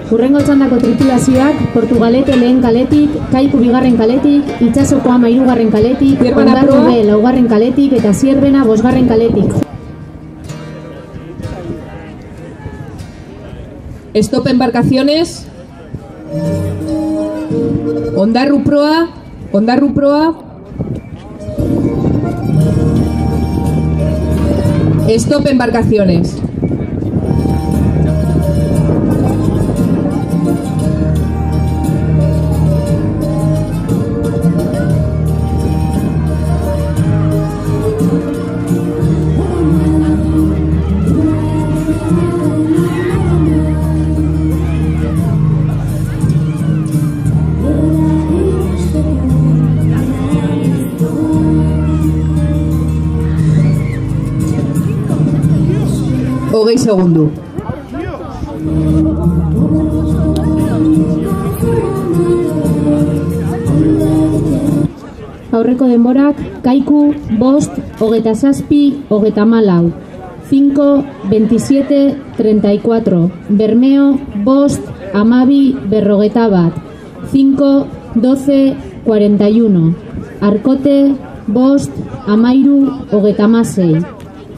Hurrengo txandako tripulazioak Portugalete lehen kaletik, Kaiku bigarren kaletik, Itsasoko Ama hirugarren kaletik, Ondarrube laugarren kaletik eta Zierbena bosgarren kaletik. Stop embarcaciones. Ondarru proa. Stop embarcaciones. Hogei segundu. Aurreko denborak, Kaiku, 5, 27, 34. 5, 27, 34. Bermeo, 5, 12, 5, 12, 41. Arkote, 5, 13,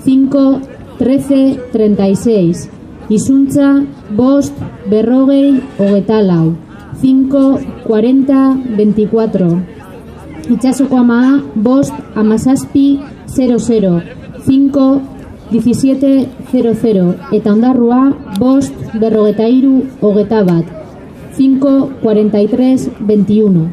5, 13, 36. Isuntza, 5, 24. 5, 40, 24. Itsasoko Ama, 5, 17, 00. 5, 17, 00. Eta Ondarrua, 5, 43, 21. 5, 43, 21.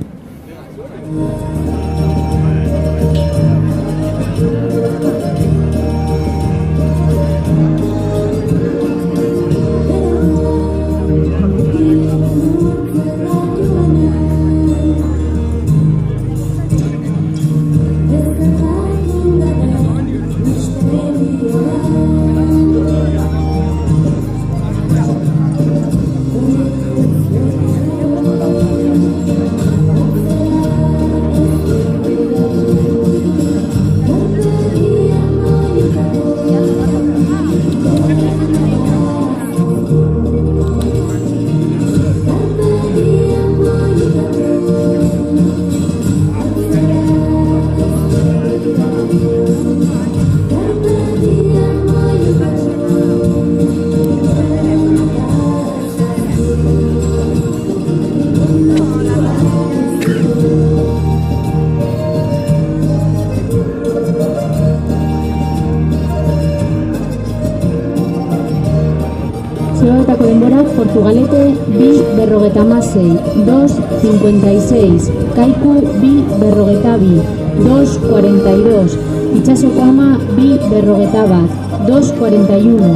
Zerotako denborak Portugalete 2, 56, 2, 56. Kaiku 2, 42, 2, 42. Itsasoko Ama 2, 41, 2, 41.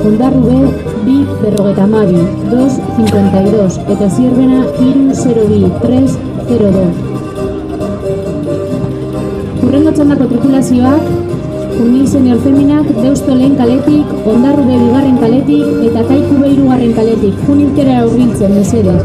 Ondarrube 2, 52, 2, 52. Eta Zierbena 3, 02, 3, 02. Hurrengo txandako tripulazioak Unil Senior Feminak Deusto lehen kaletik, Ondarrube bigarren kaletik eta Kaiku hirugarren kaletik. Junilkera hurbiltzen, mesedez.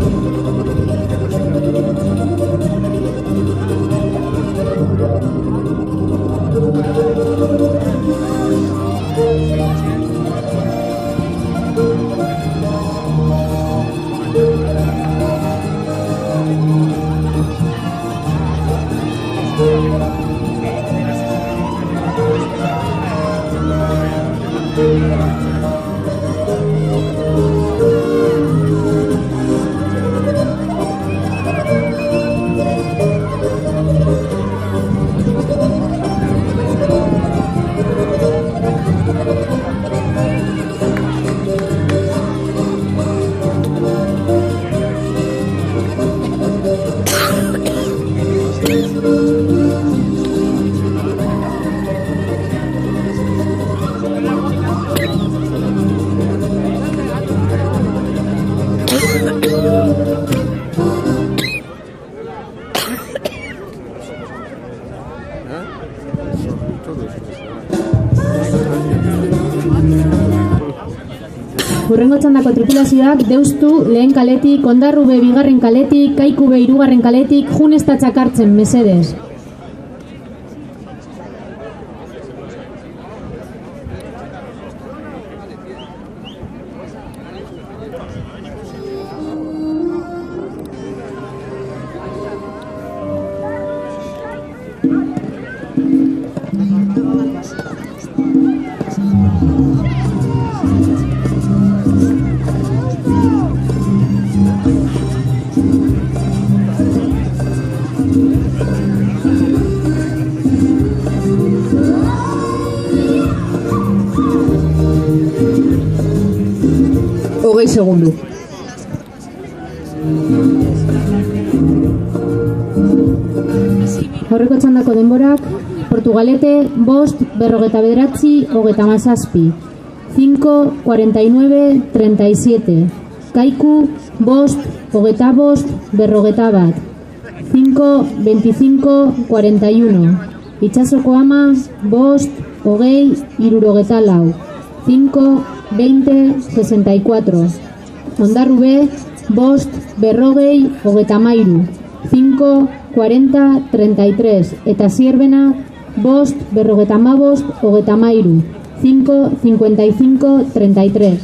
Hurrengo txandako tripulazioak Deustu lehen kaletik, Ondarrube bigarren kaletik, Kaiku hirugarren kaletik, jun ez da txakartzen, mesedez. Hogei segundu. Aurreko txandako denborak, Portugalete, 5:49, 37. 5:49:37. Kaiku, 5:25:41. 5:25:41. Itsasoko ama, 5:20:64. 5:20:64. Ondarru B, 5:40:33. 5:40:33. Eta Zierbena, 5:55:33. 5:55:33.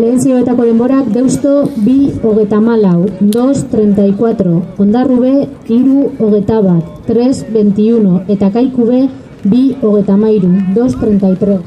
Lehen zioetako denborak Deusto 2:34, 2:34, Ondarru B 3:21, 3:21 eta Kaiku B 2:13, 2:33.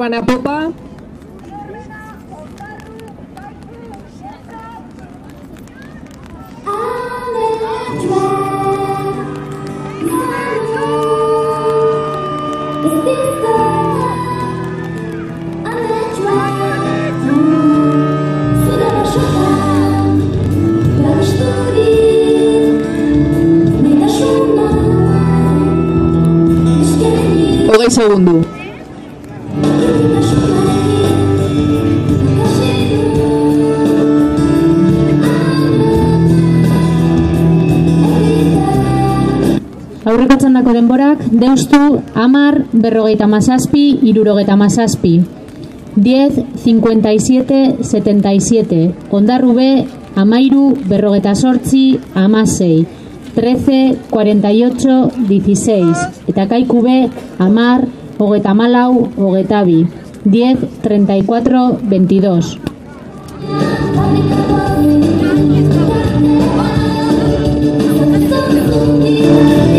Birbana popa. Hogei segundu. Aurreko txandako denborak, deustu 10, 57, 67. 10, 57, 77. Ondarrube, 13, 48, 16. 13, 48, 16. Eta Kaikube, 10, 34, 22. 10, 34, 22. Yeah.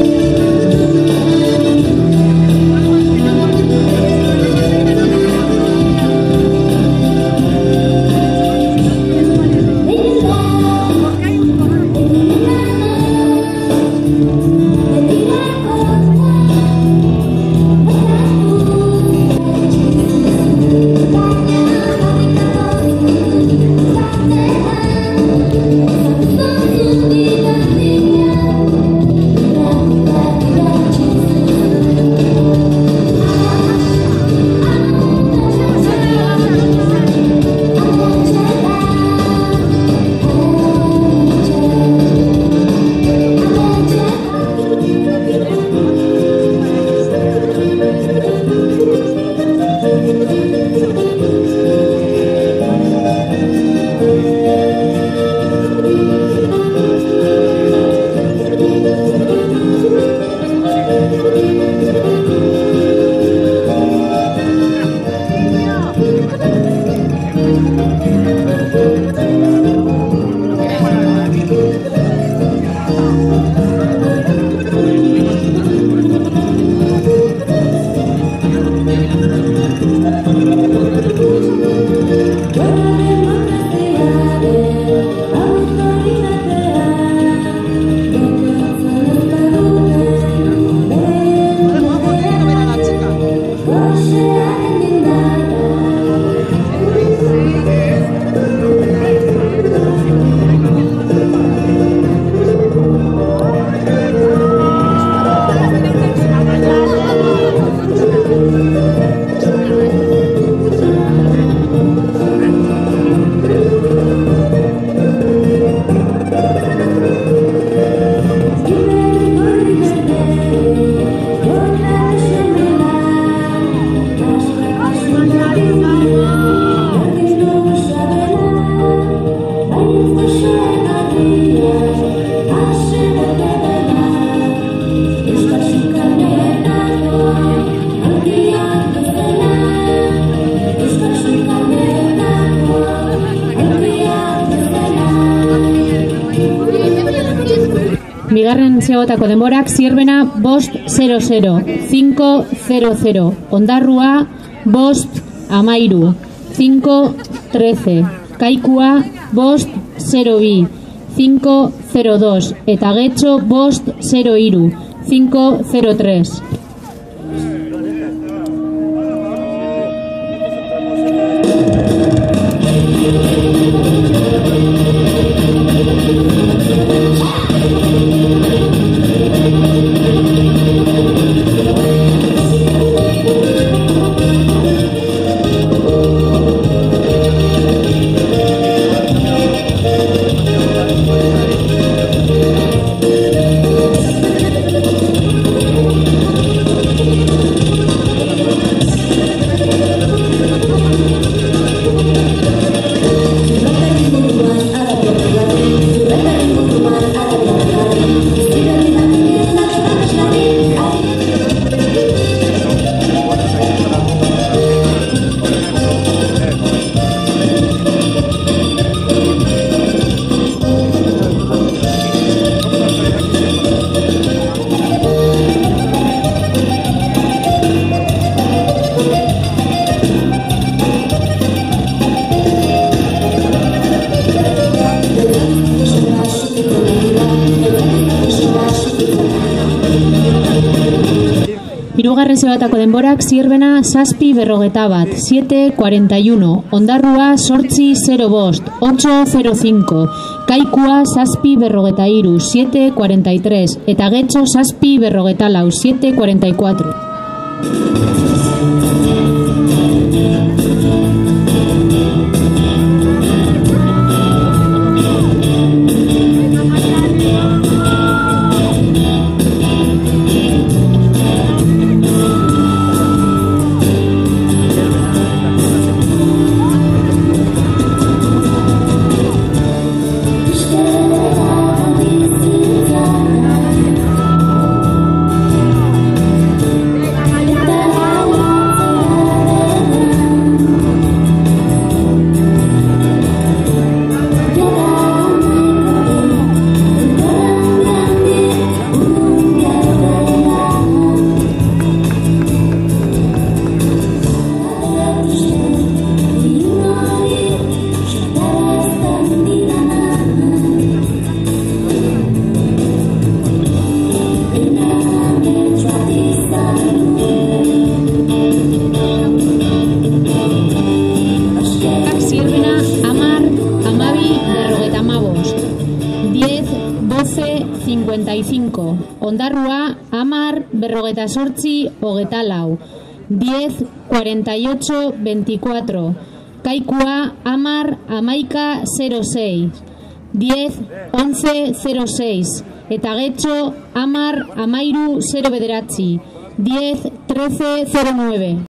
Bigarren ziagotako denborak: Zierbena 5:00, 5:00, Ondarrua 5:13, 5:13, Kaikua 5:02, 5:02 eta Getxo 5:03, 5:03. Hirugarren ziagotako denborak: Zierbena 7:41, 7:41, Ondarrua 8:05, 8:05, Kaikua 7:43, 7:43 eta Getxo 7:44, 7:44. Zierbena 10:12, 10:55, Ondarrua 10:48, 24, 10:48, Kaikua 10:06, 10:11:06 eta Getxo 10:09, 10:13:09.